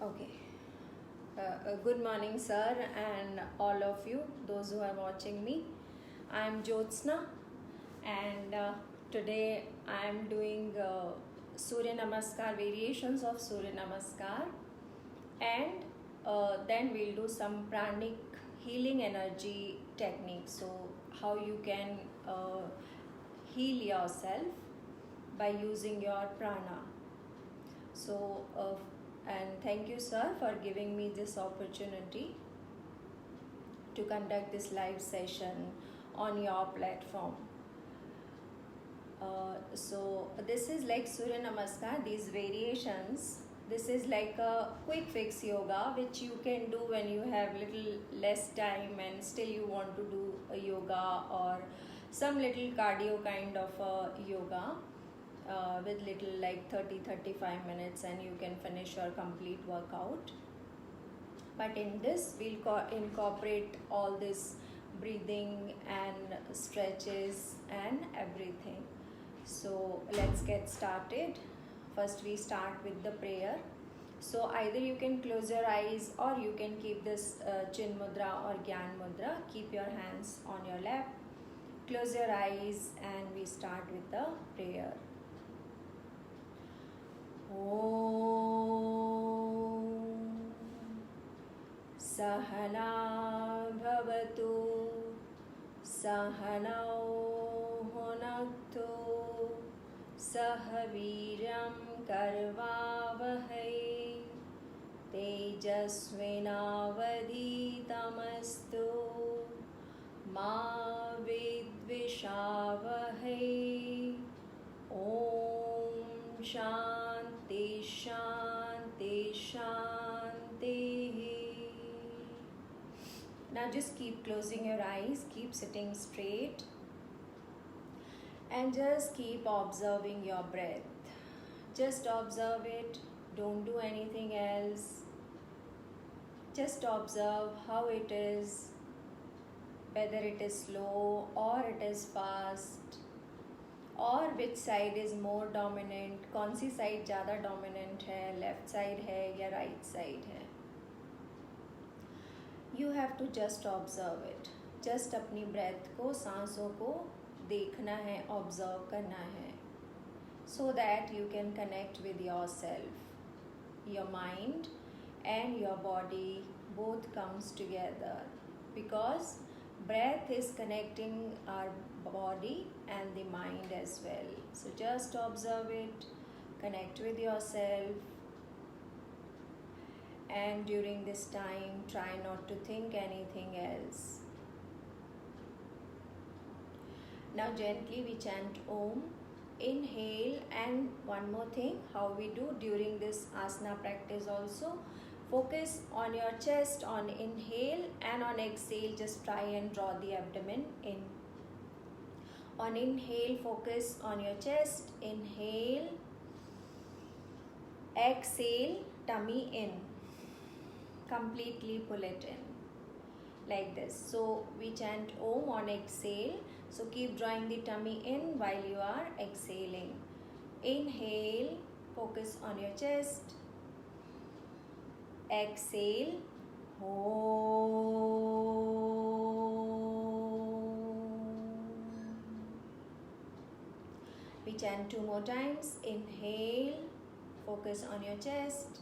Okay. Good morning, sir, and all of you, those who are watching me. I am Jyotsna, and today I am doing Surya Namaskar, variations of Surya Namaskar, and then we'll do some pranic healing energy techniques. So, how you can heal yourself by using your prana. So, and thank you, sir, for giving me this opportunity to conduct this live session on your platform. So this is like Surya Namaskar, these variations. This is like a quick fix yoga which you can do when you have little less time and still you want to do a yoga or some little cardio kind of a yoga. With little like 30-35 minutes and you can finish your complete workout. But in this we'll incorporate all this breathing and stretches and everything. So let's get started. First we start with the prayer. So either you can close your eyes or you can keep this chin mudra or gyan mudra. Keep your hands on your lap. Close your eyes and we start with the prayer. सहना भवतु सहनौ भुनक्तु सह वीर्यं करवावहै तेजस्विनावधीतमस्तु मा विद्विषावहै ॐ शान्ति शान्ति शान्तिः. Now just keep closing your eyes, keep sitting straight and just keep observing your breath. Just observe it, don't do anything else. Just observe how it is, whether it is slow or it is fast, और which side is more dominant, कौन सी side ज़्यादा dominant है, left side है या right side है. You have to just observe it. Just अपनी breath को, सांसों को देखना है, observe करना है, so that you can connect with yourself. Your mind and your body both comes together because breath is connecting our body and the mind as well. So just observe it, connect with yourself, and during this time try not to think anything else. Now gently we chant Om, inhale, and one more thing how we do during this asana practice also. Focus on your chest on inhale and on exhale just try and draw the abdomen in. On inhale focus on your chest, inhale, exhale, tummy in, completely pull it in like this. So we chant Om on exhale, so keep drawing the tummy in while you are exhaling. Inhale, focus on your chest, exhale, we chant 2 more times. Inhale, focus on your chest,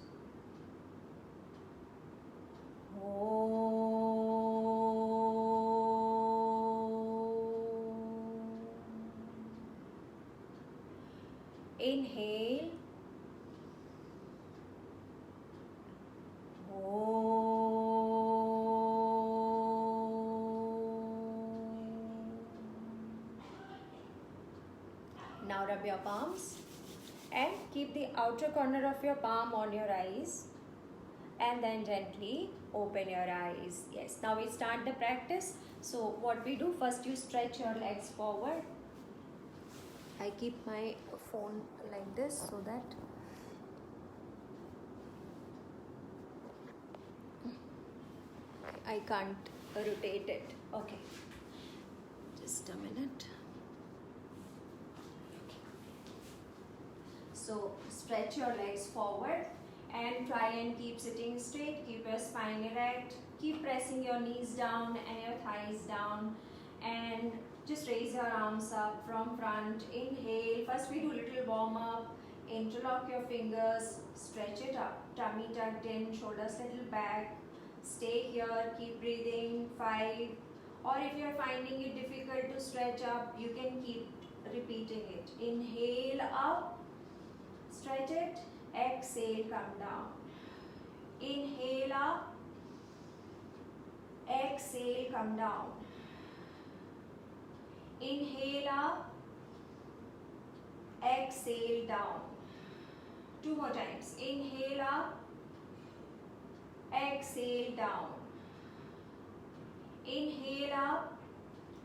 inhale, now rub your palms and keep the outer corner of your palm on your eyes and then gently open your eyes. Yes, now we start the practice. So what we do, first you stretch your legs forward. I keep my phone like this so that I can't rotate it. Okay, just a minute. So stretch your legs forward and try and keep sitting straight. Keep your spine erect. Keep pressing your knees down and your thighs down, and just raise your arms up from front. Inhale. First we do little warm up. Interlock your fingers, stretch it up. Tummy tucked in, shoulders little back. Stay here. Keep breathing. 5. Or if you are finding it difficult to stretch up, you can keep repeating it. Inhale up, stretch it. Exhale, come down. Inhale up, exhale, come down. Inhale up, exhale, down. 2 more times. Inhale up, exhale, down. Inhale up.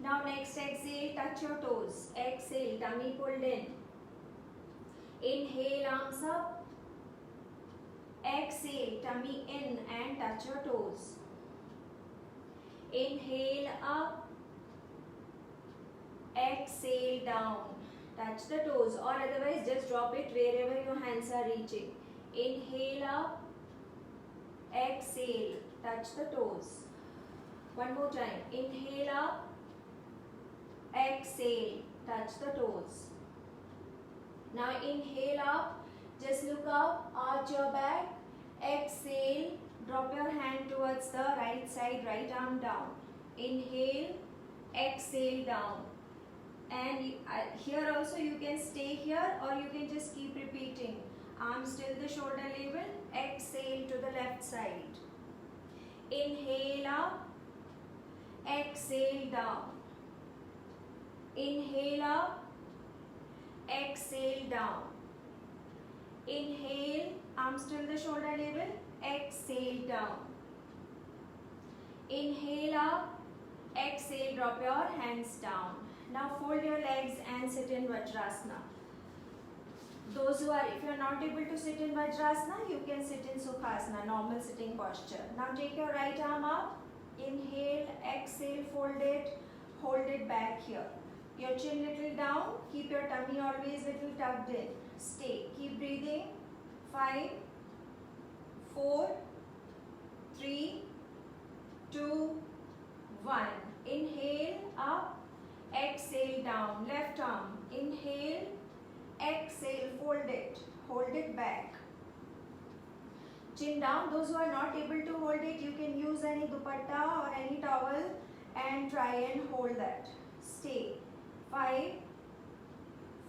Now next exhale, touch your toes. Exhale, tummy pulled in. Inhale, arms up. Exhale, tummy in and touch your toes. Inhale up. Exhale, down. Touch the toes, or otherwise just drop it wherever your hands are reaching. Inhale up. Exhale, touch the toes. One more time. Inhale up. Exhale, touch the toes. Now inhale up. Just look up, arch your back. Exhale, drop your hand towards the right side, right arm down. Inhale, exhale, down. And here also you can stay here, or you can just keep repeating. Arms till the shoulder level. Exhale to the left side. Inhale up. Exhale, down. Inhale up. Exhale, down. Inhale, arms till the shoulder level. Exhale, down. Inhale up. Exhale, drop your hands down. Now fold your legs and sit in Vajrasana. Those who are, if you are not able to sit in Vajrasana, you can sit in Sukhasana, normal sitting posture. Now take your right arm up. Inhale, exhale, fold it, hold it back here. Your chin little down, keep your tummy always little tucked in. Stay, keep breathing. 5, 4, 3, 2, 1. Inhale, up, exhale, down. Left arm, inhale, exhale, fold it, hold it back. Chin down. Those who are not able to hold it, you can use any dupatta or any towel and try and hold that. Stay. 5,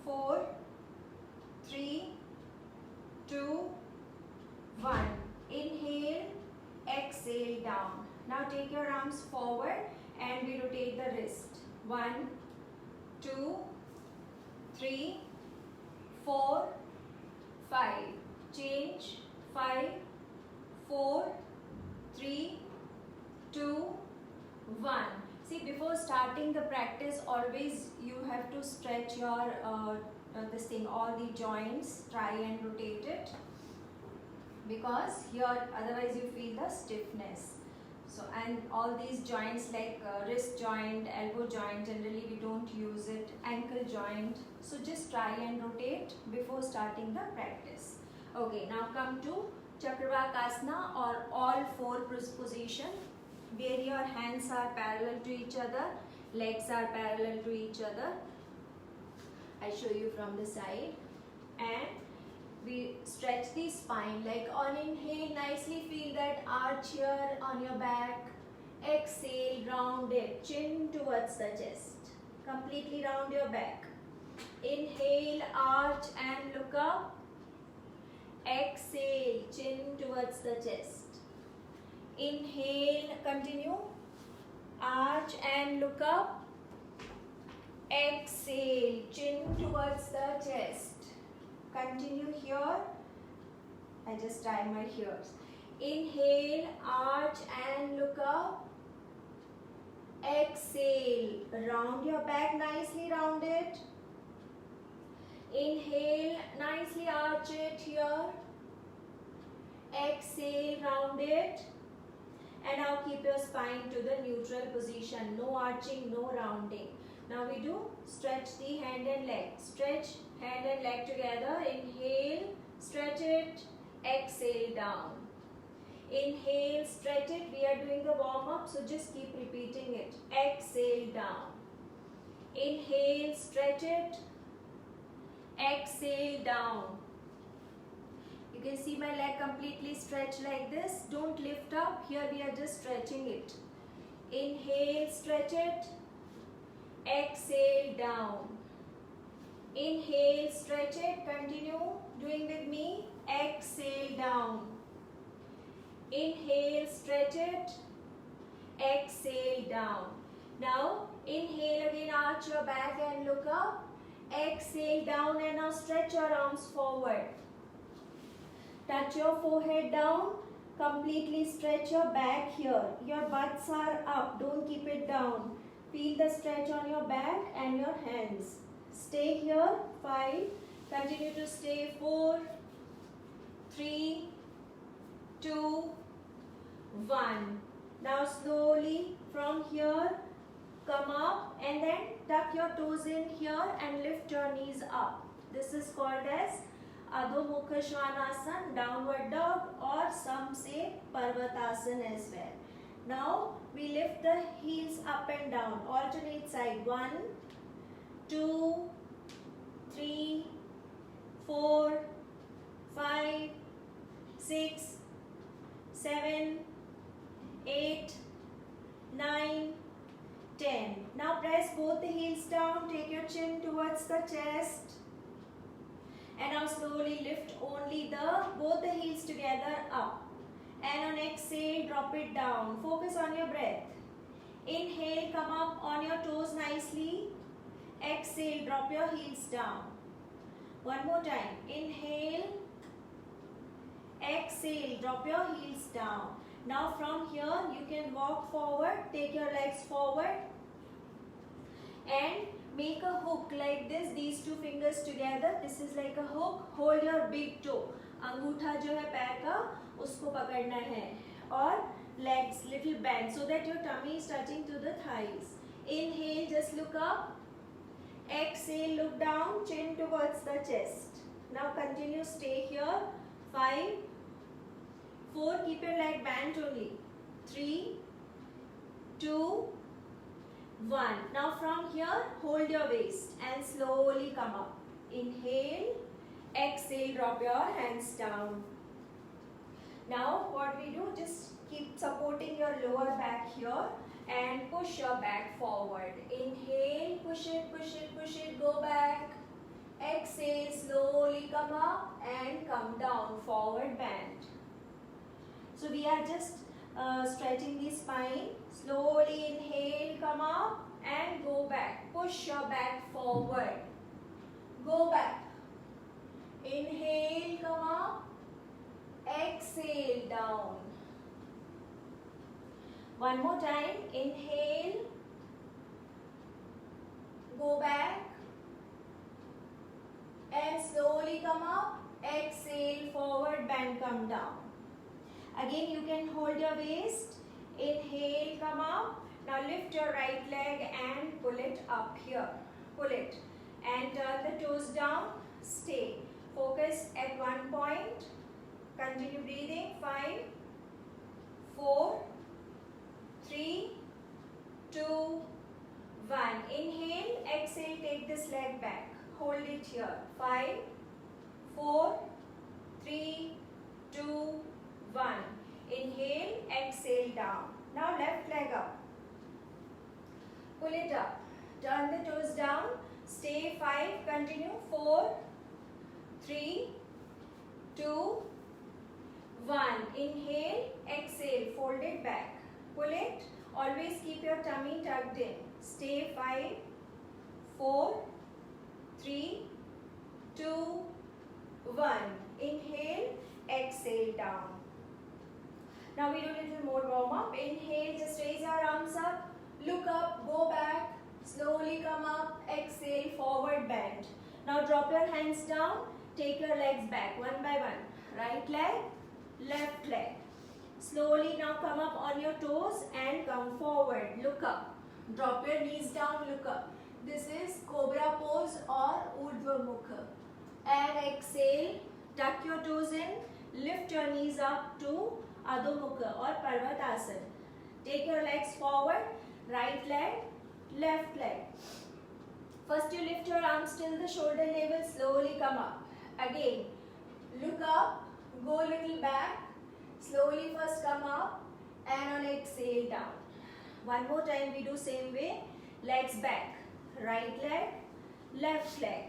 4, 3, 2, 1. Inhale, exhale, down. Now take your arms forward and we rotate the wrist. 1, 2, 3, 4, 5. Change. 5, 4, 3, 2, 1. See, before starting the practice, always you have to stretch your all the joints. Try and rotate it, because here otherwise you feel the stiffness. So, and all these joints like wrist joint, elbow joint, generally we don't use it. Ankle joint. So just try and rotate before starting the practice. Okay, now come to Chakravakasana, or all 4 position, where your hands are parallel to each other, legs are parallel to each other. I show you from the side, and we stretch the spine. Like on inhale, nicely feel that arch here on your back. Exhale, round it, chin towards the chest. Completely round your back. Inhale, arch and look up. Exhale, chin towards the chest. Inhale, continue. Arch and look up. Exhale, chin towards the chest. Continue here. I just tie my ears. Inhale, arch and look up. Exhale, round your back, nicely round it. Inhale, nicely arch it here. Exhale, round it. And now keep your spine to the neutral position. No arching, no rounding. Now we do stretch the hand and leg. Stretch hand and leg together. Inhale, stretch it. Exhale. exhale down. Inhale, stretch it. We are doing the warm up, so just keep repeating it. Exhale down. Inhale, stretch it. Exhale down. You can see my leg completely stretched like this. Don't lift up. Here we are just stretching it. Inhale, stretch it. Exhale down. Inhale, stretch it. Continue doing with me. Exhale down. Inhale, stretch it. Exhale down. Now inhale again, arch your back and look up. Exhale down and now stretch your arms forward. Touch your forehead down. Completely stretch your back here. Your butts are up. Don't keep it down. Feel the stretch on your back and your hands. Stay here. 5. Continue to stay. 4, 3, 2, 1. Now slowly from here come up and then tuck your toes in here and lift your knees up. This is called as Adho Mukha Svanasana, downward dog, or some say Parvatasana as well. Now we lift the heels up and down, alternate side. 1, 2, 3, 4, 5, 6, 7, 8, 9, 10. Now press both the heels down, take your chin towards the chest. And now slowly lift only both the heels together up. And on exhale, drop it down. Focus on your breath. Inhale, come up on your toes nicely. Exhale, drop your heels down. One more time. Inhale. Exhale, drop your heels down. Now from here, you can walk forward. Take your legs forward. And make a hook like this, these two fingers together. This is like a hook. Hold your big toe. अंगूठा जो है पैर का उसको पकड़ना है और legs little bend so that your tummy is touching to the thighs. Inhale, just look up. Exhale, look down, chin towards the chest. Now continue, stay here. 5, 4, keep your leg bent only. 3, 2, 1. Now from here, hold your waist and slowly come up. Inhale, exhale, drop your hands down. Now what we do, just keep supporting your lower back here and push your back forward. Inhale, push it, go back. Exhale, slowly come up and come down, forward bend. So we are just stretching the spine. Slowly inhale, come up and go back. Push your back forward. Go back. Inhale, come up. Exhale, down. One more time. Inhale. Go back. And slowly come up. Exhale, forward bend, come down. Again, you can hold your waist. Inhale, come up. Now lift your right leg and pull it up here. Pull it. And turn the toes down. Stay. Focus at one point. Continue breathing. 5, 4, 3, 2, 1. Inhale. Exhale. Take this leg back. Hold it here. 5, 4, 3, 2, 1. Inhale, exhale down. Now left leg up. Pull it up. Turn the toes down. Stay. 5. Continue. 4, 3, 2, 1. Inhale, exhale. Fold it back. Pull it. Always keep your tummy tucked in. Stay. 5, 4, 3, 2, 1. Inhale, exhale down. Now we do a little more warm up. Inhale, just raise your arms up. Look up, go back. Slowly come up. Exhale, forward bend. Now drop your hands down. Take your legs back one by one. Right leg, left leg. Slowly now come up on your toes and come forward. Look up. Drop your knees down, look up. This is Cobra pose or Urdhva Mukha. And exhale, tuck your toes in. Lift your knees up to Adho Mukha or Parvatasana. Take your legs forward, right leg, left leg. First you lift your arms till the shoulder level, slowly come up. Again, look up, go a little back, slowly first come up and on exhale down. One more time we do same way, legs back, right leg, left leg.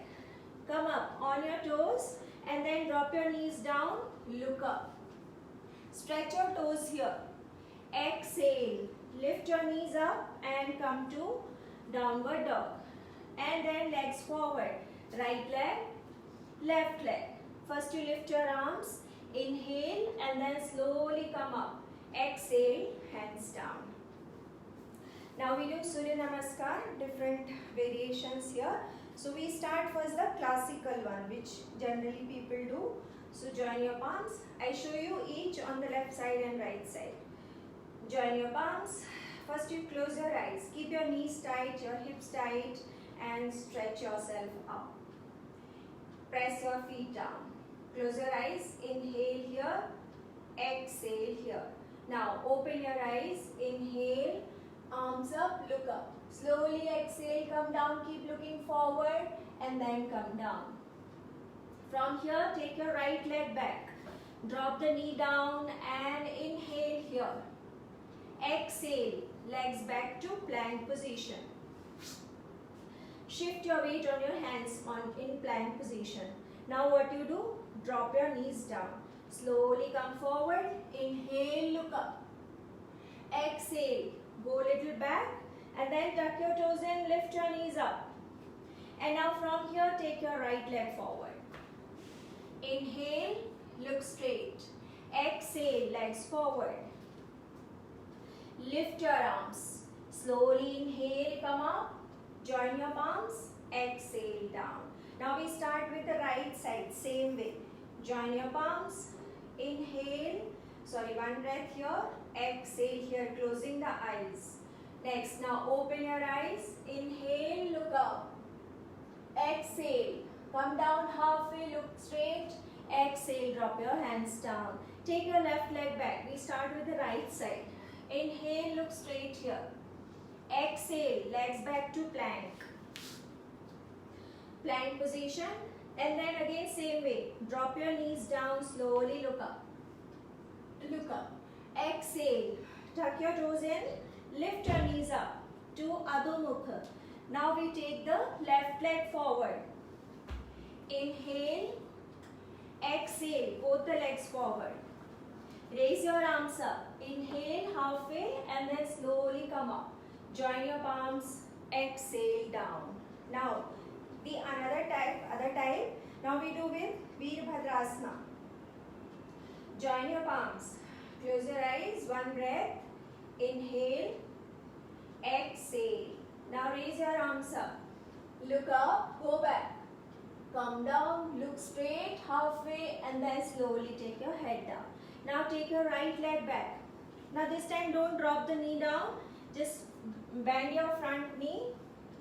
Come up on your toes and then drop your knees down, look up. Stretch your toes here. Exhale, lift your knees up and come to downward dog. And then legs forward, right leg, left leg. First you lift your arms, inhale and then slowly come up. Exhale, hands down. Now we do Surya Namaskar, different variations here. So we start first the classical one, which generally people do. So join your palms. I show you each on the left side and right side. Join your palms. First you close your eyes. Keep your knees tight, your hips tight and stretch yourself up. Press your feet down. Close your eyes. Inhale here. Exhale here. Now open your eyes. Inhale. Arms up. Look up. Slowly exhale. Come down. Keep looking forward and then come down. From here, take your right leg back. Drop the knee down and inhale here. Exhale. Legs back to plank position. Shift your weight on your hands in plank position. Now what you do? Drop your knees down. Slowly come forward. Inhale, look up. Exhale, go a little back and then tuck your toes in, lift your knees up. And now from here, take your right leg forward. Inhale, look straight. Exhale, legs forward. Lift your arms. Slowly inhale, come up. Join your palms, exhale down. Now we start with the right side, same way. Join your palms, inhale, one breath here, exhale here, closing the eyes. Next, now open your eyes, inhale, look up. Exhale, come down halfway, look straight. Exhale, drop your hands down. Take your left leg back. We start with the right side. Inhale, look straight here. Exhale, legs back to plank. Plank position. And then again same way. Drop your knees down, slowly look up. Look up. Exhale, tuck your toes in, lift your knees up to Adho Mukha. Now we take the left leg forward. Inhale, exhale, both the legs forward. Raise your arms up. Inhale halfway and then slowly come up. Join your palms, exhale down. Now, the other type, now we do with Veerbhadrasana. Join your palms, close your eyes, one breath, inhale, exhale. Now raise your arms up, look up, go back, come down, look straight, halfway and then slowly take your head down. Now take your right leg back. Now this time don't drop the knee down, just bend your front knee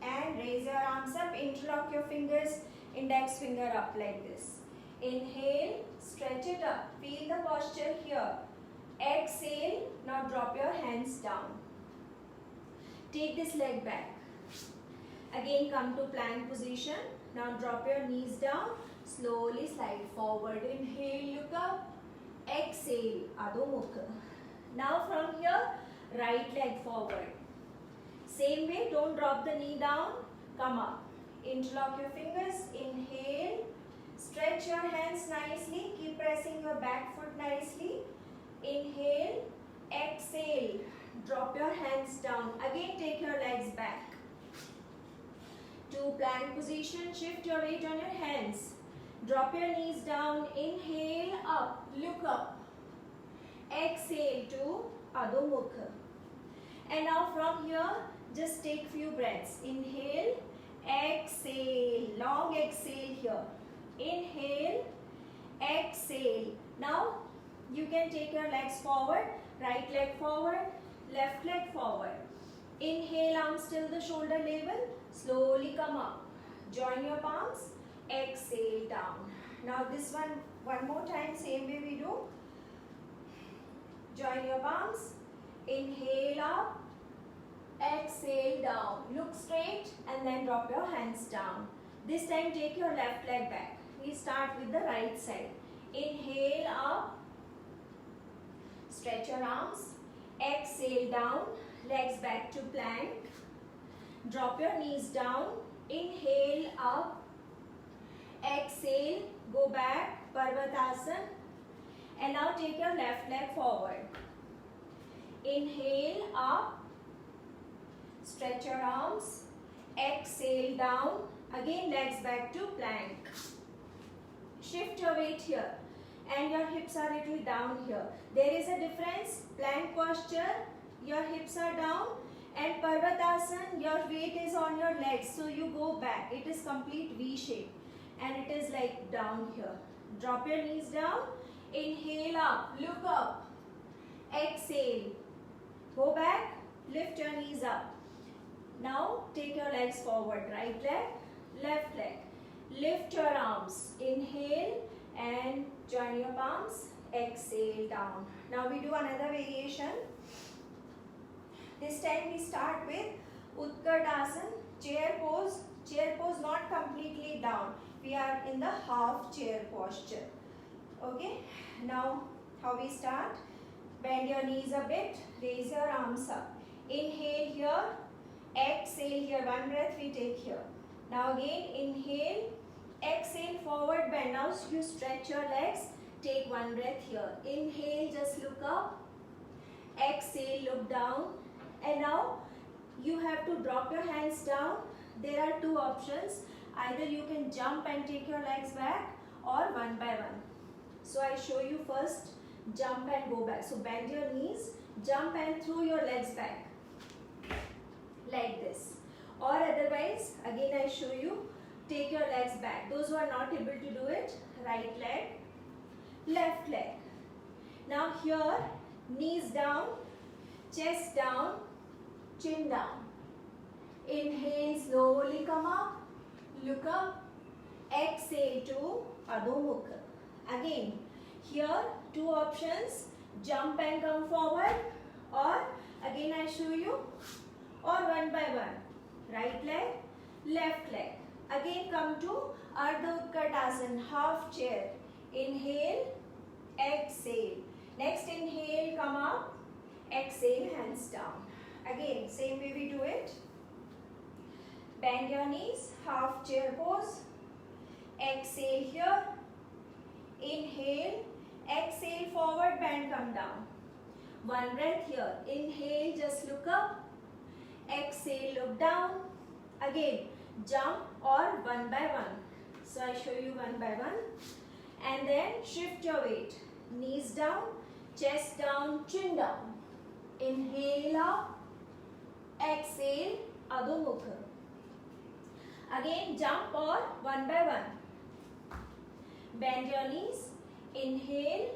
and raise your arms up. Interlock your fingers, index finger up like this. Inhale, stretch it up. Feel the posture here. Exhale, now drop your hands down. Take this leg back. Again come to plank position. Now drop your knees down. Slowly slide forward. Inhale, look up. Exhale, Adho Mukha. Now from here, right leg forward. Same way, don't drop the knee down. Come up. Interlock your fingers. Inhale. Stretch your hands nicely. Keep pressing your back foot nicely. Inhale. Exhale. Drop your hands down. Again, take your legs back. To plank position, shift your weight on your hands. Drop your knees down. Inhale, up. Look up. Exhale to Adho Mukha. And now from here, just take few breaths. Inhale, exhale, long exhale here. Inhale, exhale. Now you can take your legs forward, right leg forward, left leg forward. Inhale, arms till the shoulder level. Slowly come up. Join your palms. Exhale down. Now this one more time, same way we do. Join your palms. Inhale up. Exhale down. Look straight and then drop your hands down. This time take your left leg back. We start with the right side. Inhale up. Stretch your arms. Exhale down. Legs back to plank. Drop your knees down. Inhale up. Exhale. Go back. Parvatasana. And now take your left leg forward. Inhale up. Stretch your arms. Exhale down. Again legs back to plank. Shift your weight here. And your hips are a little down here. There is a difference. Plank posture, your hips are down. And Parvatasana, your weight is on your legs. So you go back. It is complete V shape. And it is like down here. Drop your knees down. Inhale up. Look up. Exhale. Go back. Lift your knees up. Now take your legs forward. Right leg, left leg. Lift your arms. Inhale and join your palms. Exhale down. Now we do another variation. This time we start with Utkartasana, chair pose. Chair pose not completely down. We are in the half chair posture. Okay. Now how we start? Bend your knees a bit. Raise your arms up. Inhale here. Exhale here. One breath we take here. Now again inhale. Exhale, forward bend. Now you stretch your legs. Take one breath here. Inhale, just look up. Exhale, look down. And now you have to drop your hands down. There are two options. Either you can jump and take your legs back or one by one. So I show you first jump and go back. So bend your knees, jump and throw your legs back. Like this. Or otherwise, again I show you, take your legs back. Those who are not able to do it, right leg, left leg. Now here, knees down, chest down, chin down. Inhale, slowly come up, look up. Exhale to Adho Mukha. Again, here two options, jump and come forward, or again I show you, or one by one. Right leg, left leg. Again come to Ardha Utkartasana, half chair. Inhale, exhale. Next inhale, come up. Exhale, hands down. Again, same way we do it. Bend your knees, half chair pose. Exhale here. Inhale, exhale, forward bend, come down. One breath here. Inhale, just look up. Exhale, look down. Again, jump or one by one. So I show you one by one. And then shift your weight. Knees down, chest down, chin down. Inhale up. Exhale, Adho Mukha. Again, jump or one by one. Bend your knees. Inhale.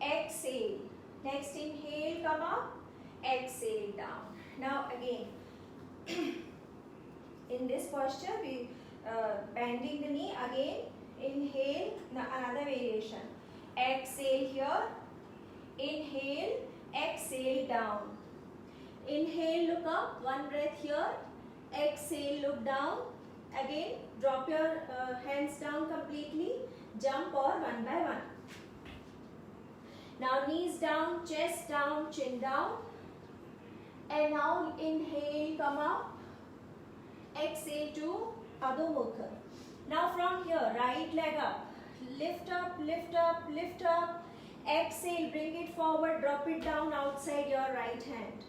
Exhale. Next inhale, come up. Exhale down. Now again, in this posture, we bending the knee. Again, inhale, another variation. Exhale here. Inhale, exhale down. Inhale, look up. One breath here. Exhale, look down. Again, drop your hands down completely. Jump or one by one. Now knees down, chest down, chin down. And now inhale, come up. Exhale to Adho Mukha. Now from here, right leg up. Lift up, lift up, lift up. Exhale, bring it forward, drop it down outside your right hand.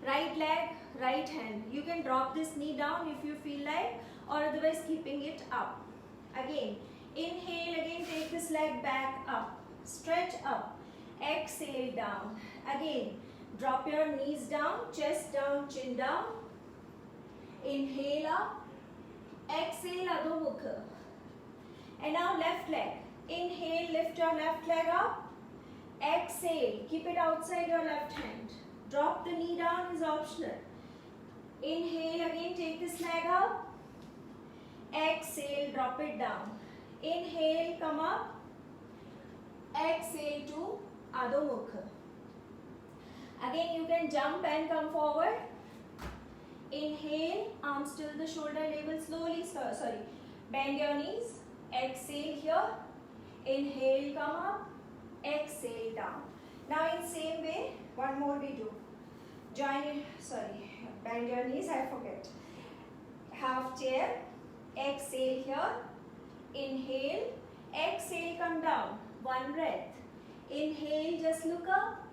Right leg, right hand. You can drop this knee down if you feel like, or otherwise keeping it up. Again, inhale, again take this leg back up. Stretch up. Exhale down. Again, drop your knees down, chest down, chin down. Inhale up. Exhale, Adho Mukha. And now left leg. Inhale, lift your left leg up. Exhale, keep it outside your left hand. Drop the knee down is optional. Inhale, again take this leg up. Exhale, drop it down. Inhale, come up. Exhale to Adho Mukha. Again, you can jump and come forward. Inhale, arms till the shoulder level slowly. Sorry, bend your knees. Exhale here. Inhale, come up. Exhale down. Now in same way, one more we do. Bend your knees, I forget. Half chair. Exhale here. Inhale. Exhale, come down. One breath. Inhale, just look up.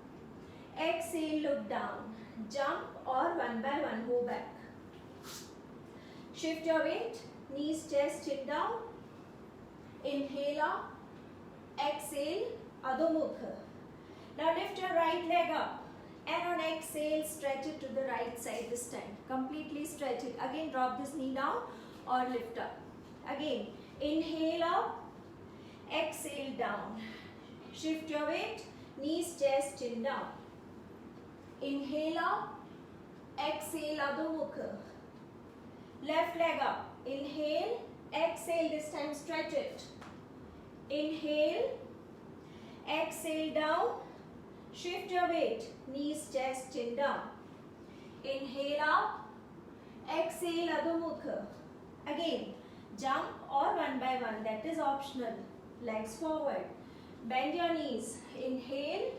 Exhale, look down. Jump or one by one, go back. Shift your weight. Knees, chest, chin down. Inhale up. Exhale, Adho Mukha. Now lift your right leg up. And on exhale, stretch it to the right side this time. Completely stretch it. Again, drop this knee down or lift up. Again, inhale up. Exhale down. Shift your weight. Knees, chest, chin down. Inhale up. Exhale, Adho Mukha. Left leg up. Inhale. Exhale, this time stretch it. Inhale. Exhale down. Shift your weight. Knees, chest, chin down. Inhale up. Exhale, Adho Mukha. Again, jump or one by one. That is optional. Legs forward. Bend your knees. Inhale.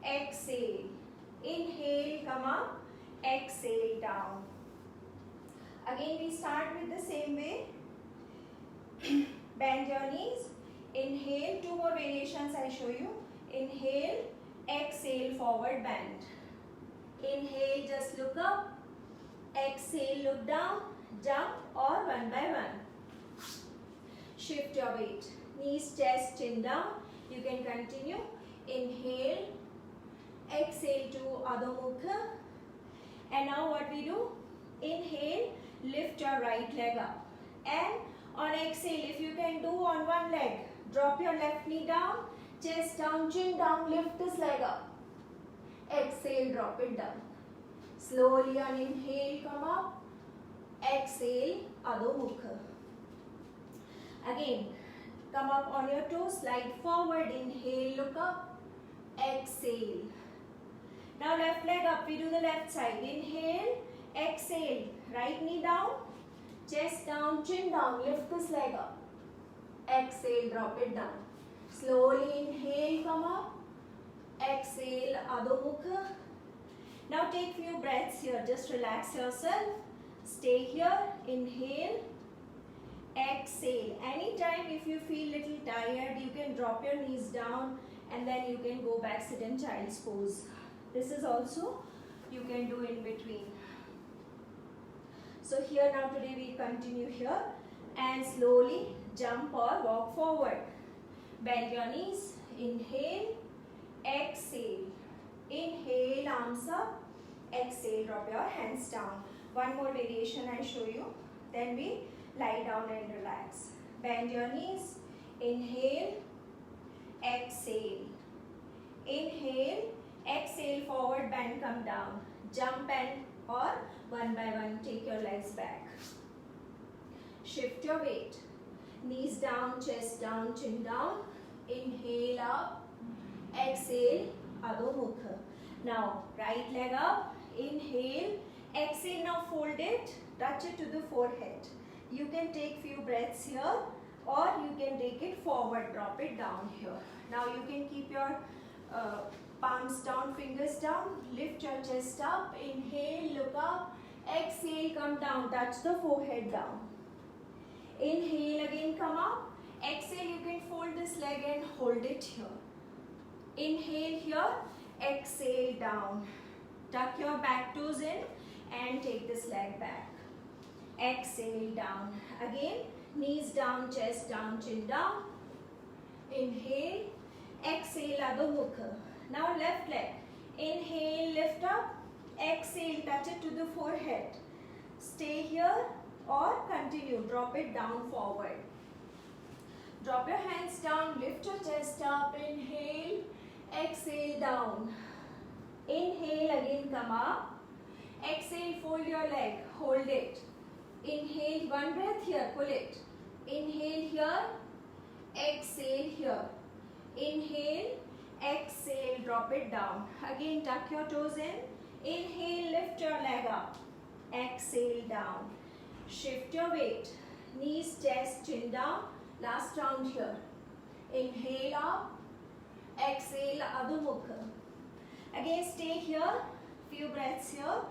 Exhale. Inhale, come up. Exhale, down. Again, we start with the same way. Bend your knees. Inhale. Two more variations I show you. Inhale. Exhale, forward bend. Inhale, just look up. Exhale, look down. Jump or one by one. Shift your weight. Knees, chest, chin down. You can continue. Inhale. Exhale to Adho Mukha. And now what we do? Inhale, lift your right leg up. And on exhale, if you can do on one leg, drop your left knee down, chest down, chin down, lift this leg up. Exhale, drop it down. Slowly on inhale, come up. Exhale, Adho Mukha. Again, come up on your toes, slide forward, inhale, look up. Exhale. Now left leg up, we do the left side. Inhale, exhale, right knee down, chest down, chin down, lift this leg up. Exhale, drop it down. Slowly inhale, come up. Exhale, Adho Mukha. Now take few breaths here, just relax yourself. Stay here, inhale, exhale. Anytime if you feel little tired, you can drop your knees down and then you can go back, sit in child's pose. This is also you can do in between. So here now today we continue here and slowly jump or walk forward. Bend your knees, inhale, exhale. Inhale, arms up, exhale, drop your hands down. One more variation I show you, then we lie down and relax. Bend your knees, inhale, exhale. Inhale, exhale, forward bend, come down. Jump and or one by one take your legs back. Shift your weight. Knees down, chest down, chin down. Inhale up, exhale, Adho Mukha. Now right leg up, inhale, exhale, now fold it, touch it to the forehead. You can take few breaths here or you can take it forward, drop it down here. Now you can keep your palms down, fingers down, lift your chest up, inhale, look up, exhale, come down, touch the forehead down. Inhale, again come up, exhale, you can fold this leg and hold it here. Inhale here, exhale down. Tuck your back toes in and take this leg back. Exhale down. Again, knees down, chest down, chin down. Inhale, exhale, Adho Mukha. Now left leg. Inhale, lift up. Exhale, touch it to the forehead. Stay here or continue. Drop it down forward. Drop your hands down, lift your chest up. Inhale, exhale down. Inhale, again come up. Exhale, fold your leg, hold it. Inhale, one breath here, pull it. Inhale here, exhale here. Inhale, exhale, drop it down. Again, tuck your toes in. Inhale, lift your leg up. Exhale, down. Shift your weight. Knees, chest, chin down. Last round here. Inhale up. Exhale, Adho Mukha. Again, stay here. Few breaths here.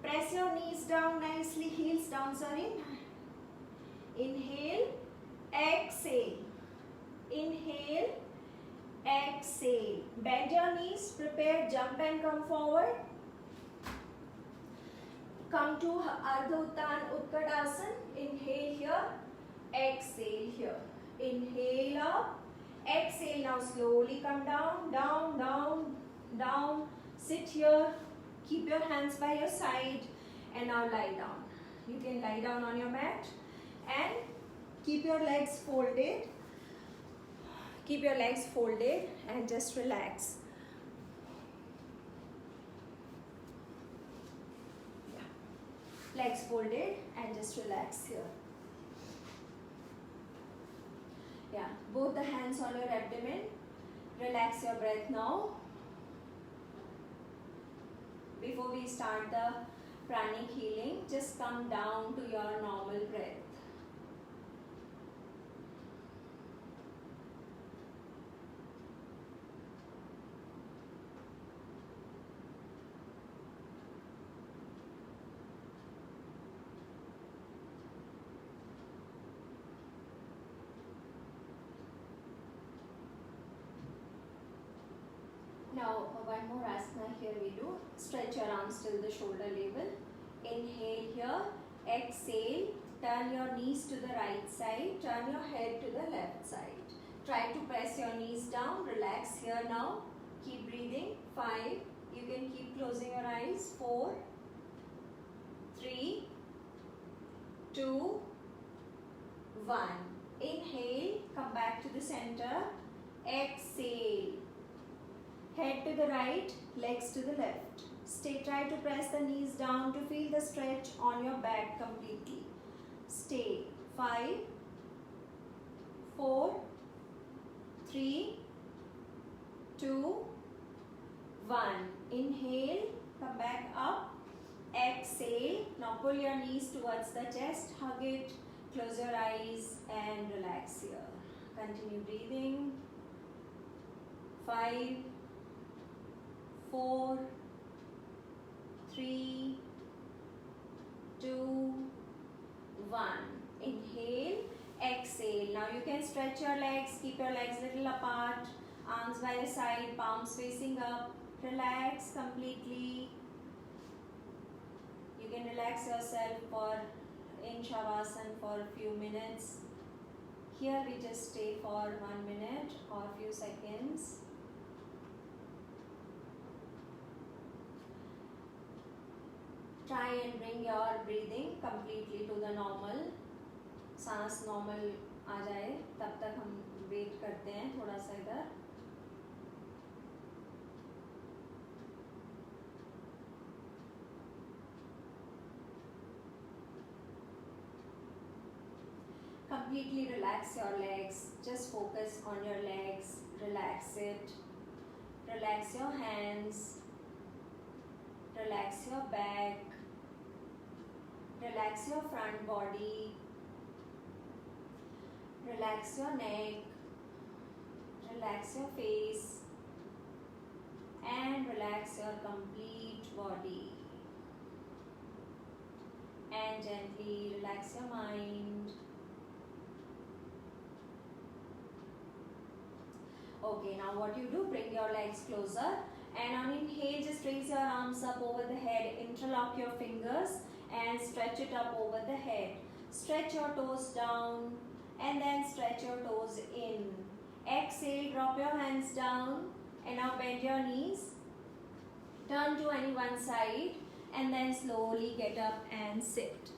Press your knees down nicely. Heels down, sorry. Inhale. Exhale. Inhale. Exhale. Bend your knees. Prepare. Jump and come forward. Come to Ardha Uttan Utkatasana. Inhale here. Exhale here. Inhale up. Exhale. Now slowly come down, down, down, down. Sit here. Keep your hands by your side. And now lie down. You can lie down on your mat. And keep your legs folded. Keep your legs folded and just relax. Legs folded and just relax here. Yeah, both the hands on your abdomen. Relax your breath now. Before we start the pranic healing, just come down to your normal breath. Now one more asana here we do. Stretch your arms till the shoulder level. Inhale here. Exhale. Turn your knees to the right side. Turn your head to the left side. Try to press your knees down. Relax here now. Keep breathing. 5. You can keep closing your eyes. 4, 3, 2, 1. Inhale. Come back to the center. Exhale. Head to the right, legs to the left. Try to press the knees down to feel the stretch on your back completely. Stay. 5, 4, 3, 2, 1. Inhale, come back up. Exhale. Now pull your knees towards the chest, hug it, close your eyes and relax here. Continue breathing. 5, 4, 3, 2, 1. Inhale, exhale. Now you can stretch your legs, keep your legs little apart, arms by your side, palms facing up. Relax completely. You can relax yourself in Shavasana for a few minutes. Here we just stay for 1 minute or a few seconds. Try and bring your breathing completely to the normal. सांस normal आ जाए तब तक हम wait करते हैं थोड़ा सा इधर. Completely relax your legs. Just focus on your legs. Relax it. Relax your hands. Relax your back. Relax your front body. Relax your neck. Relax your face. And relax your complete body. And gently relax your mind. Okay, now what you do, bring your legs closer. And on inhale, just raise your arms up over the head. Interlock your fingers and stretch it up over the head. Stretch your toes down and then stretch your toes in. Exhale, drop your hands down and now bend your knees. Turn to any one side and then slowly get up and sit.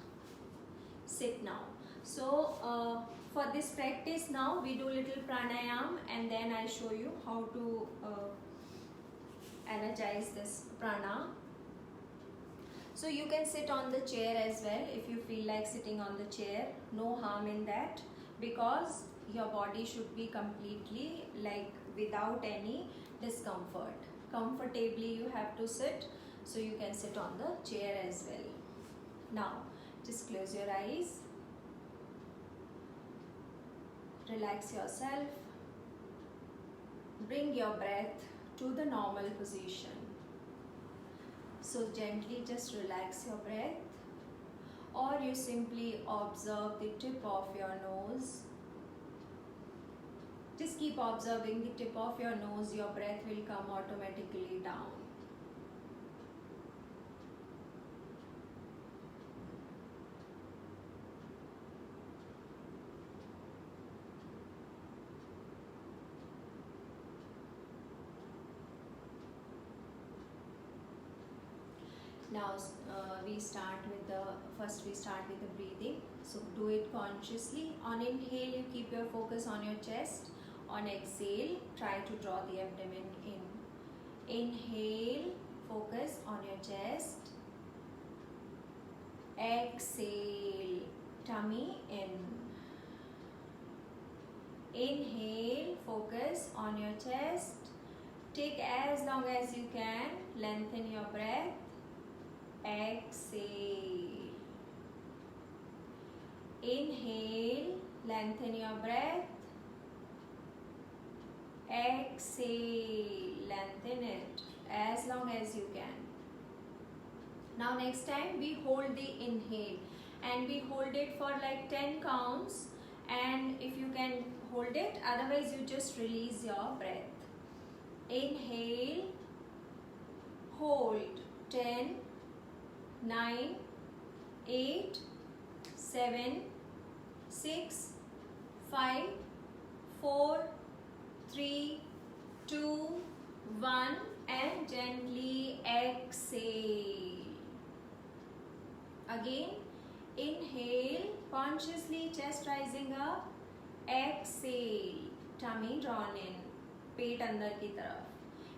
Sit now. So, for this practice now, we do little pranayam and then I show you how to energize this prana. So you can sit on the chair as well if you feel like sitting on the chair. No harm in that because your body should be completely like without any discomfort. Comfortably you have to sit, so you can sit on the chair as well. Now just close your eyes, relax yourself, bring your breath to the normal position. So gently just relax your breath, or you simply observe the tip of your nose. Just keep observing the tip of your nose, your breath will come automatically down. Now we start with the breathing. So do it consciously. On inhale, you keep your focus on your chest. On exhale, try to draw the abdomen in. Inhale, focus on your chest. Exhale, tummy in. Inhale, focus on your chest. Take as long as you can, lengthen your breath. Exhale. Inhale, lengthen your breath. Exhale, lengthen it as long as you can. Now next time we hold the inhale and we hold it for like 10 counts, and if you can hold it, otherwise you just release your breath. Inhale, hold 10, 9, 8, 7, 6, 5, 4, 3, 2, 1, and gently exhale. Again, inhale, consciously chest rising up. Exhale, tummy drawn in, पेट अंदर की तरफ.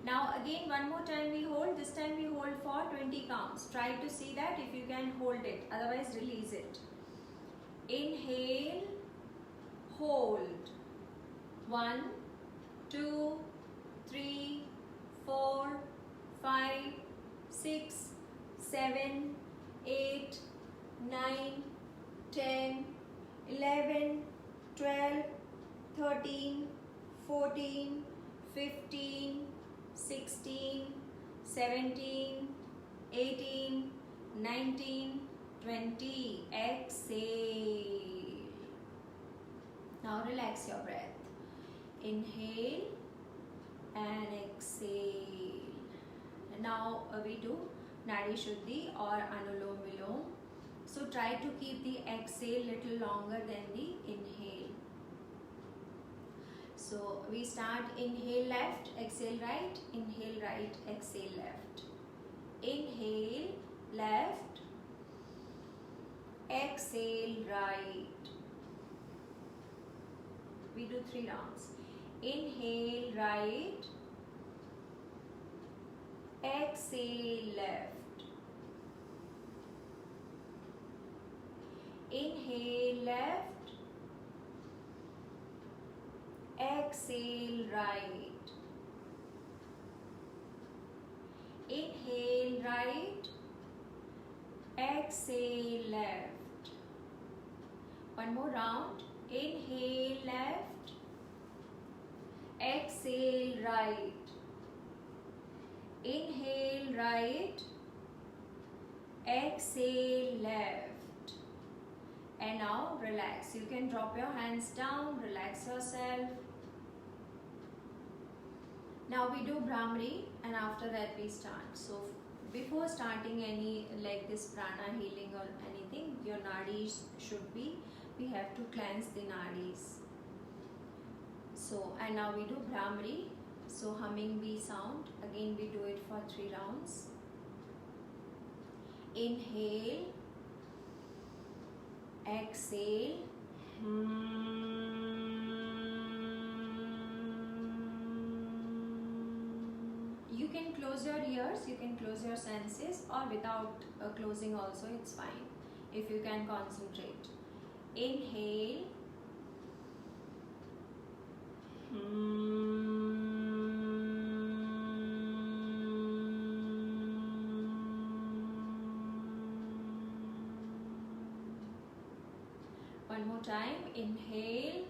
Now again one more time we hold. This time we hold for 20 counts. Try to see that if you can hold it. Otherwise release it. Inhale, hold. 1, 2, 3, 4, 5, 6, 7, 8, 9, 10, 11, 12, 13, 14, 15, 16, 17, 18, 19, 20. Exhale. Now relax your breath. Inhale and exhale. Now we do Nadi Shuddhi or Anulom Vilom. So try to keep the exhale little longer than the inhale. So we start inhale left, exhale right, inhale right, exhale left. Inhale left, exhale right. We do 3 rounds. Inhale right, exhale left. Inhale left, exhale right. Inhale right, exhale left. One more round. Inhale left, exhale right. Inhale right, exhale left. And now relax. You can drop your hands down, relax yourself. Now we do Bhramari, and after that we start. So before starting any like this prana healing or anything, your nadis should be, we have to cleanse the nadis. So, and now we do Bhramari. So humming bee sound. Again we do it for 3 rounds. Inhale, exhale. You can close your ears, you can close your senses, or without closing also it's fine if you can concentrate. Inhale, One more time, inhale.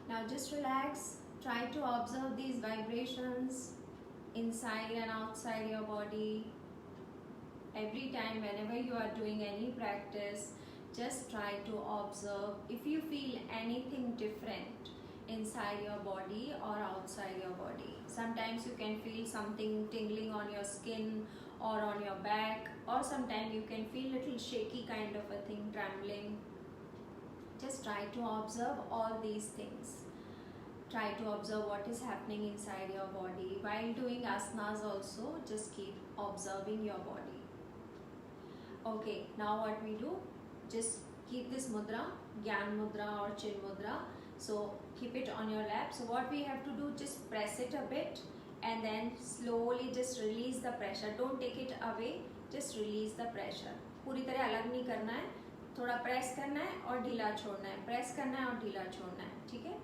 Now just relax. Try to observe these vibrations inside and outside your body. Every time, whenever you are doing any practice, just try to observe. If you feel anything different inside your body or outside your body, sometimes you can feel something tingling on your skin or on your back, or sometimes you can feel little shaky kind of a thing, trembling. Just try to observe all these things. Try to observe what is happening inside your body. While doing asanas also, just keep observing your body. Okay, now what we do, just keep this mudra, Gyan mudra or Chin mudra. So keep it on your lap. So what we have to do, just press it a bit and then slowly just release the pressure. Don't take it away, just release the pressure. पूरी तरह अलग नहीं करना है, थोड़ा press करना है और ढीला छोड़ना है, प्रेस करना है और ढीला छोड़ना है, ठीक है?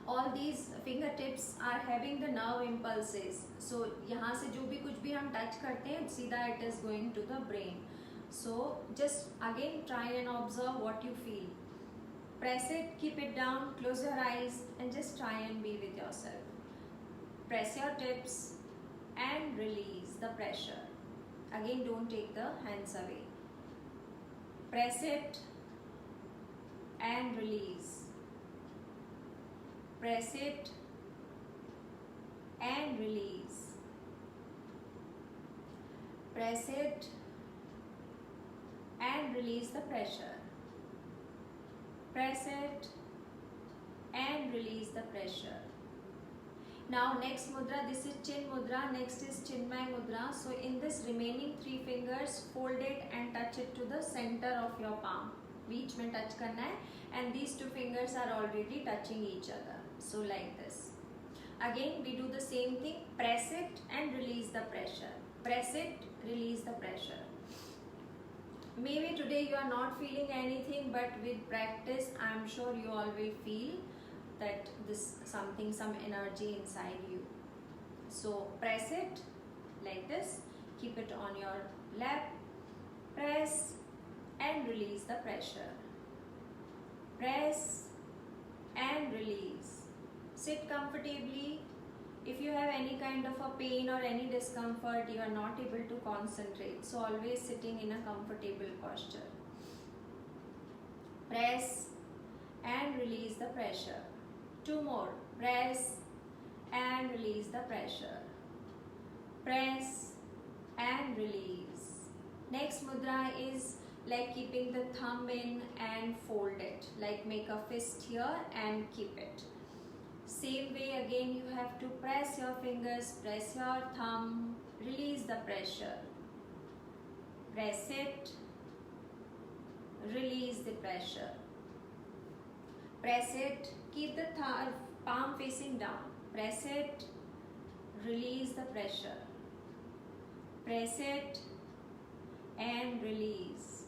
All these fingertips are having the nerve impulses. So यहाँ से जो भी कुछ भी हम touch करते हैं, सीधा it is going to the brain. So just again try and observe what you feel. Press it, keep it down, close your eyes and just try and be with yourself. Press your tips and release the pressure. Again, don't take the hands away. Press it and release. Press it and release. Press it and release the pressure. Press it and release the pressure. Now next mudra, this is Chin mudra, next is Chinmay mudra. So in this remaining 3 fingers, fold it and touch it to the center of your palm. Beach mein touch karna hai, and these 2 fingers are already touching each other. So like this. Again we do the same thing, press it and release the pressure. Press it, release the pressure. Maybe today you are not feeling anything, but with practice I am sure you all will feel that some energy inside you. So press it like this, keep it on your lap, press and release the pressure. Press and release. Sit comfortably. If you have any kind of a pain or any discomfort, you are not able to concentrate, so always sitting in a comfortable posture. Press and release the pressure. 2 more. Press and release the pressure. Press and release. Next mudra is like keeping the thumb in and fold it, like make a fist here and keep it. Same way again, you have to press your fingers, press your thumb, release the pressure. Press it, release the pressure. Press it, keep the palm facing down. Press it, release the pressure. Press it and release.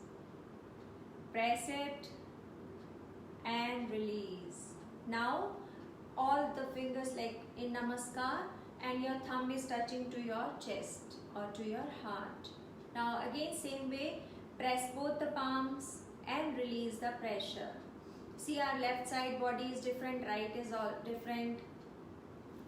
Press it and release. Now all the fingers like in Namaskar, and your thumb is touching to your chest or to your heart. Now again same way, press both the palms and release the pressure. See, our left side body is different, right is all different.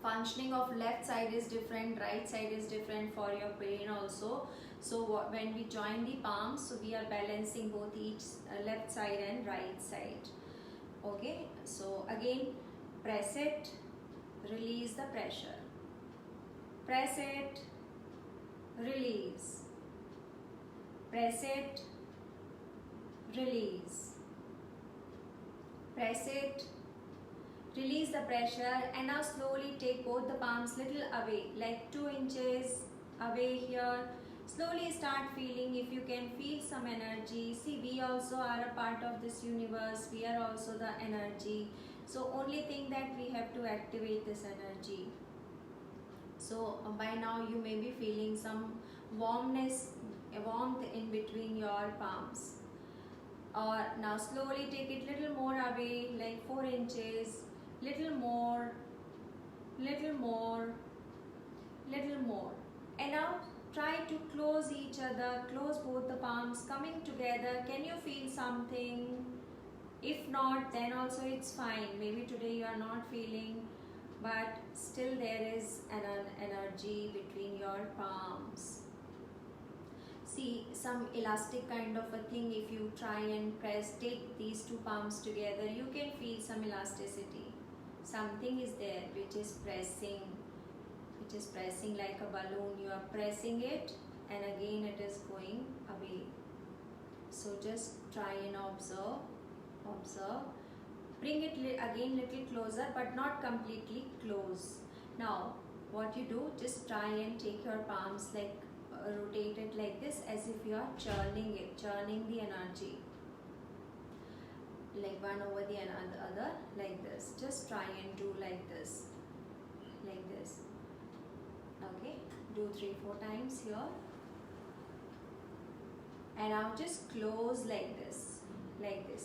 Functioning of left side is different, right side is different for your brain also. So when we join the palms, so we are balancing both each left side and right side. Okay, so again press it, release the pressure. Press it, release. Press it, release. Press it, release the pressure, and now slowly take both the palms little away, like 2 inches away here. Slowly start feeling, if you can feel some energy. See, we also are a part of this universe, we are also the energy. So only thing that we have to activate this energy. So by now you may be feeling some warmness, warmth in between your palms. Or now slowly take it little more away, like 4 inches, little more, little more, little more. And now try to close each other, close both the palms coming together. Can you feel something? If not, then also it's fine. Maybe today you are not feeling, but still there is an energy between your palms. See, some elastic kind of a thing, if you try and press, take these two palms together, you can feel some elasticity. Something is there which is pressing like a balloon. You are pressing it and again it is going away. So just try and observe. Bring it again little closer, but not completely close. Now what you do, just try and take your palms, like rotate it like this, as if you are churning the energy, like one over the other, like this. Just try and do like this. Okay, do 3-4 times here. And now just close like this,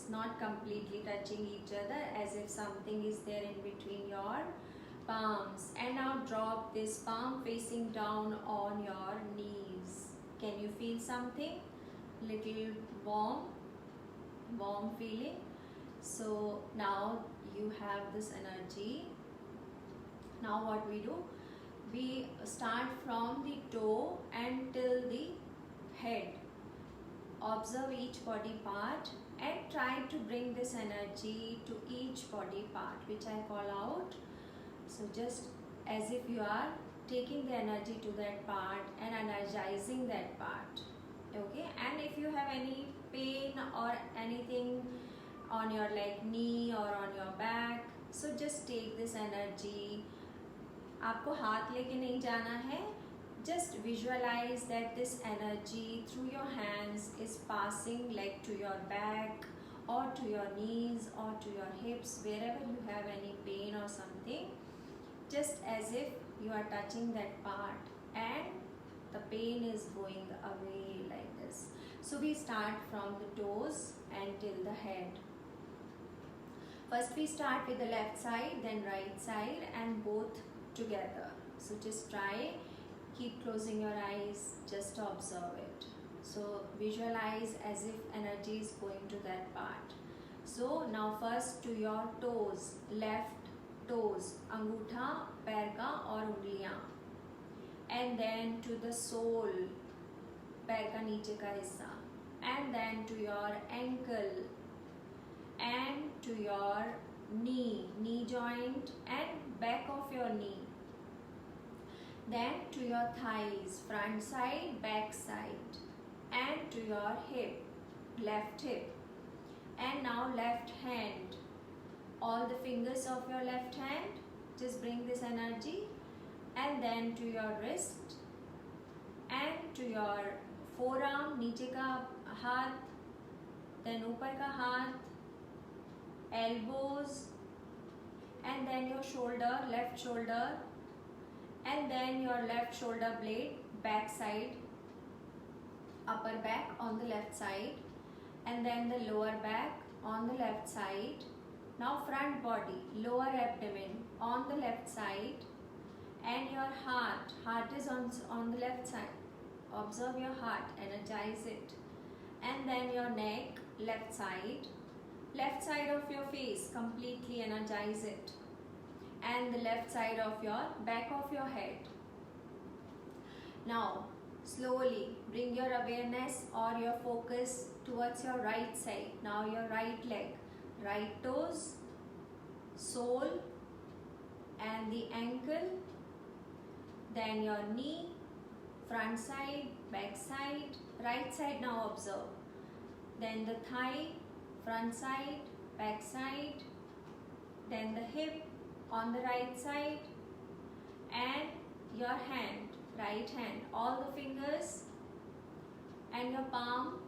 not completely touching each other, as if something is there in between your palms. And now drop this palm facing down on your knees. Can you feel something? Little warm feeling. So now you have this energy. Now what we do, we start from the toe and till the head. Observe each body part and try to bring this energy to each body part, which I call out. So just as if you are taking the energy to that part and energizing that part. Okay, and if you have any pain or anything on your like knee or on your back, so just take this energy. आपको हाथ लेके नहीं जाना है. Just visualize that this energy through your hands is passing like to your back or to your knees or to your hips, wherever you have any pain or something. Just as if you are touching that part and the pain is going away like this. So we start from the toes and till the head. First we start with the left side, then right side, and both together. So just try, keep closing your eyes, just observe it. So visualize as if energy is going to that part. So now first to your toes, left toes, अंगूठा पैर का और उंगलियां, and then to the sole, पैर का नीचे का हिस्सा, and then to your ankle, and to your knee joint and back of your knee, then to your thighs, front side, back side, and to your hip, left hip, and now left hand, all the fingers of your left hand, just bring this energy, and then to your wrist and to your forearm, नीचे का हाथ, then ऊपर का हाथ, elbows, and then your shoulder, left shoulder, and then your left shoulder blade, back side, upper back on the left side, and then the lower back on the left side. Now front body, lower abdomen on the left side, and your heart is on the left side. Observe your heart, energize it. And then your neck, left side of your face, completely energize it. And the left side of your back of your head. Now slowly bring your awareness or your focus towards your right side. Now your right leg, right toes, sole and the ankle, then your knee, front side, back side, right side. Now observe. Then the thigh, front side, back side, then the hip on the right side, and your hand, right hand, all the fingers and your palm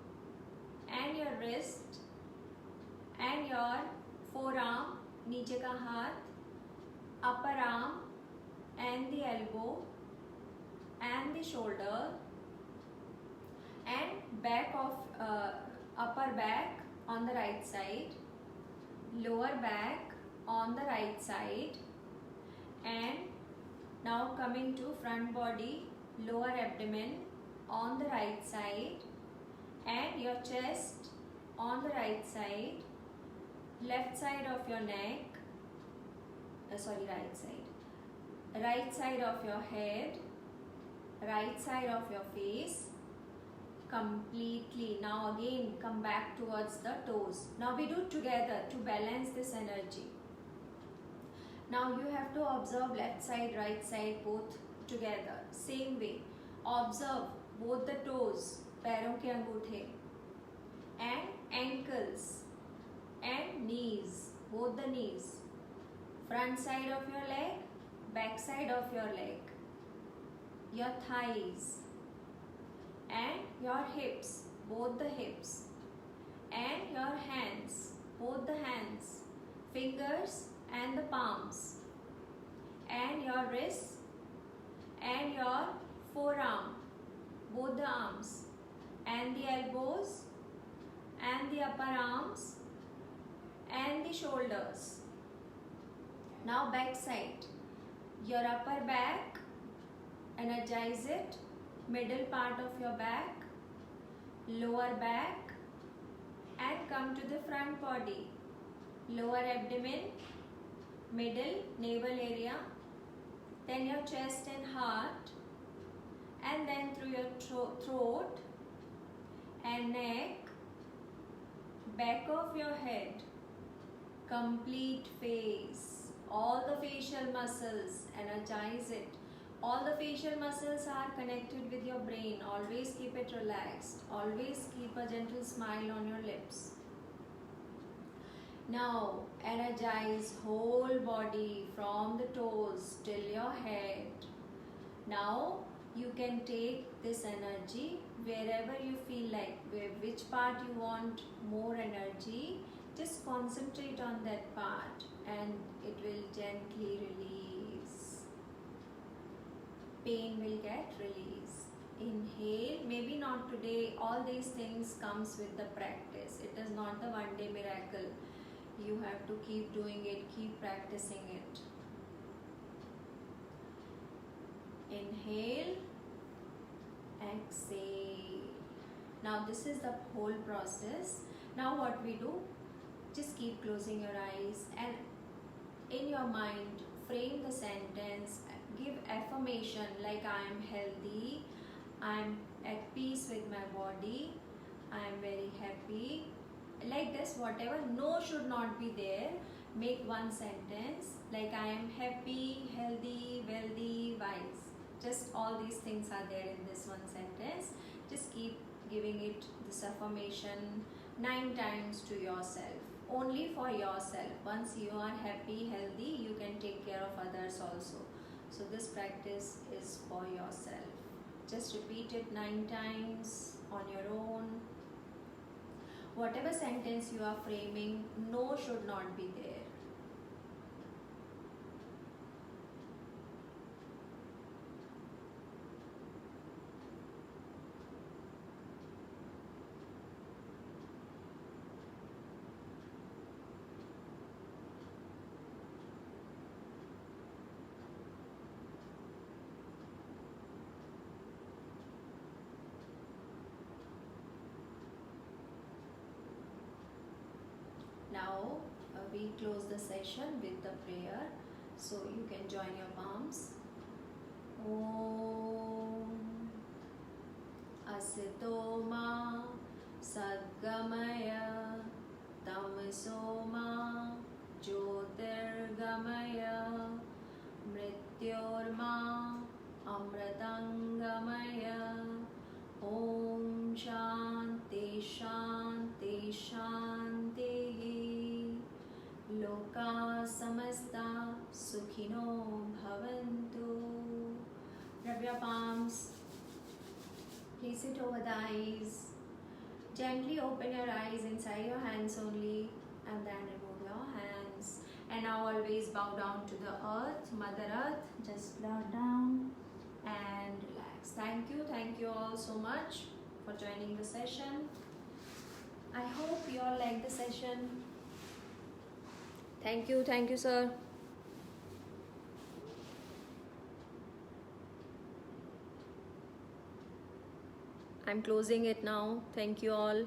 and your wrist and your forearm, नीचे का हाथ, upper arm and the elbow, and the shoulder, and back of upper back on the right side, lower back on the right side, and now coming to front body, lower abdomen on the right side, and your chest on the right side, left side of your neck, right side of your head, right side of your face, completely. Now again come back towards the toes. Now we do together to balance this energy. Now you have to observe left side, right side both together. Same way. Observe both the toes, पैरों के अंगूठे, and ankles and knees, both the knees. Front side of your leg, back side of your leg, your thighs and your hips, both the hips, and your hands, both the hands, fingers and the palms, and your wrists and your forearm, both the arms, and the elbows and the upper arms and the shoulders. Now back side, your upper back, energize it, middle part of your back, lower back, and come to the front body, lower abdomen, middle navel area, then your chest and heart, and then through your throat and neck, back of your head, complete face, all the facial muscles, energize it. All the facial muscles are connected with your brain. Always keep it relaxed. Always keep a gentle smile on your lips. Now energize whole body from the toes till your head. Now you can take this energy wherever you feel like, which part you want more energy, just concentrate on that part and it will gently release. Pain will get released. Inhale, maybe not today, all these things comes with the practice. It is not the one day miracle. You have to keep doing it, keep practicing it. Inhale, exhale. Now this is the whole process. Now what we do, just keep closing your eyes and in your mind frame the sentence, give affirmation like I am healthy, I am at peace with my body, I am very happy. Like this, whatever, no should not be there. Make one sentence like I am happy, healthy, wealthy, wise. Just all these things are there in this one sentence. Just keep giving it this affirmation 9 times to yourself. Only for yourself. Once you are happy, healthy, you can take care of others also. So this practice is for yourself. Just repeat it 9 times on your own. Whatever sentence you are framing, no should not be there. Now we close the session with the prayer. So you can join your palms. Om Asito Ma Sadgamaya Tamaso Ma Jyotirgamaya Mrityorma Amratangamaya. Om Shanti Shanti Shanti. Loka Samasta Sukhino Bhavantu. Rub your palms. Place it over the eyes. Gently open your eyes inside your hands only and then remove your hands. And now always bow down to the earth, Mother Earth. Just bow down and relax. relax. Thank you all so much for joining the session. I hope you all like the session. Thank you, sir. I'm closing it now. Thank you all.